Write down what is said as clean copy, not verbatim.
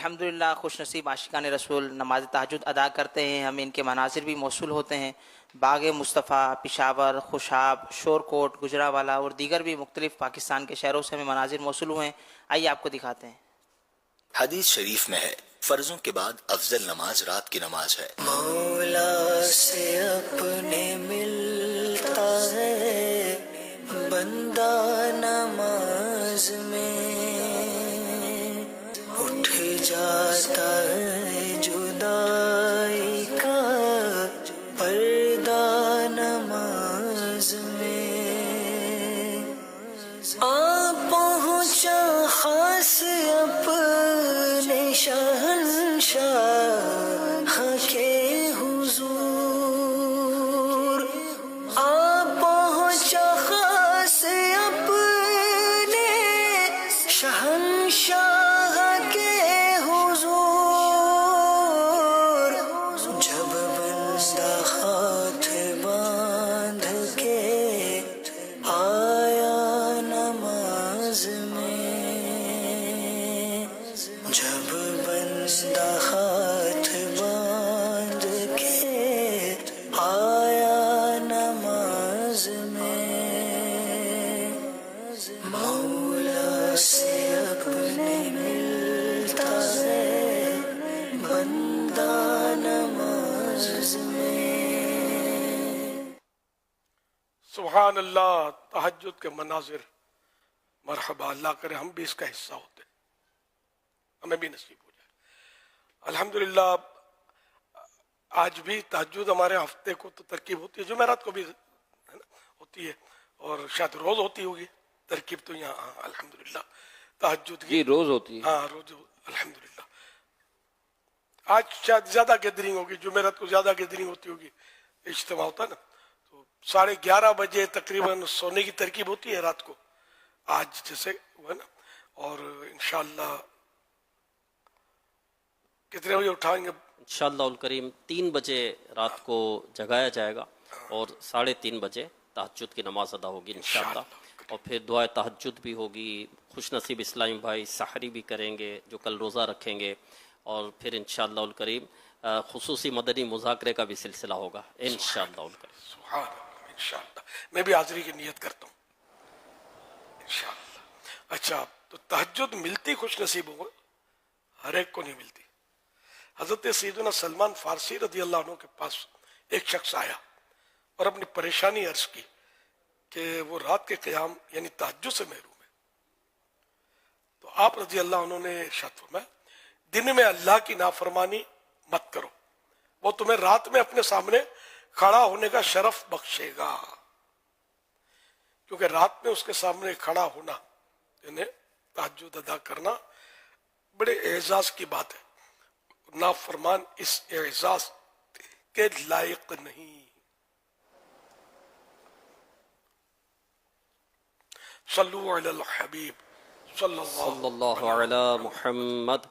الحمدللہ خوش نصیب عاشقان رسول نماز تہجد ادا کرتے ہیں، ہمیں ان کے مناظر بھی موصول ہوتے ہیں۔ باغ مصطفیٰ، پشاور، خوشاب، شورکوٹ، گجرانوالہ اور دیگر بھی مختلف پاکستان کے شہروں سے ہمیں مناظر موصول ہوئے ہیں۔ آئیے آپ کو دکھاتے ہیں۔ حدیث شریف میں ہے فرضوں کے بعد افضل نماز رات کی نماز ہے۔ مولا سے اپنے ملتا ہے بندہ نماز میں، اٹھ جاتا ہے جدائی کا پردہ نماز میں، آ پہنچا خاص اپنے شہنشاہ کے حضور، آ پہنچا خاص اپنے شہنشاہ کے حضور، جب بندہ ہاتھ باندھ کے آیا نماز میں، جب بندہ ہاتھ باندھ کے آیا نماز میں، مولا سے اپنے ملتا ہے بندہ نماز میں۔ سبحان اللہ، تہجد کے مناظر، مرحبا، اللہ کرے ہم بھی اس کا حصہ ہوتے، ہمیں بھی نصیب ہو جائے۔ الحمدللہ آج بھی تہجد ہمارے ہفتے کو تو ترکیب ہوتی ہے، جمعرات کو بھی ہوتی ہے اور شاید روز ہوتی ہوگی ترکیب، تو یہاں الحمدللہ تہجد کی روز ہوتی ہے، ہاں روز الحمدللہ۔ آج شاید زیادہ گیدرنگ ہوگی، جمعرات کو زیادہ گیدرنگ ہوتی ہوگی، اجتماع ہوتا ہے نا، تو 11:30 بجے تقریباً سونے کی ترکیب ہوتی ہے رات کو، آج جیسے ہوا نا، اور انشاءاللہ کتنے بجے اٹھائیں گے؟ انشاءاللہ الکریم 3 بجے رات کو جگایا جائے گا اور 3:30 بجے تہجد کی نماز ادا ہوگی انشاءاللہ، اور پھر دعائے تہجد بھی ہوگی، خوش نصیب اسلامی بھائی سحری بھی کریں گے جو کل روزہ رکھیں گے، اور پھر انشاءاللہ الکریم خصوصی مدنی مذاکرے کا بھی سلسلہ ہوگا انشاءاللہ الکریم۔ سبحان اللہ، انشاءاللہ میں بھی حاضری کی نیت کرتا ہوں انشاءاللہ۔ اچھا، تو تہجد ملتی خوش نصیب ہوگا، ہر ایک کو نہیں ملتی۔ حضرت سیدنا سلمان فارسی رضی اللہ عنہ کے پاس ایک شخص آیا اور اپنی پریشانی عرض کی کہ وہ رات کے قیام یعنی تہجد سے محروم ہے، تو آپ رضی اللہ عنہ نے ارشاد فرمایا دن میں اللہ کی نافرمانی مت کرو، وہ تمہیں رات میں اپنے سامنے کھڑا ہونے کا شرف بخشے گا، کیونکہ رات میں اس کے سامنے کھڑا ہونا یعنی تہجد ادا کرنا بڑے اعزاز کی بات ہے، نافرمان اس اعزاز کے لائق نہیں۔ صلو علی الحبیب صلی صلی اللہ علی محمد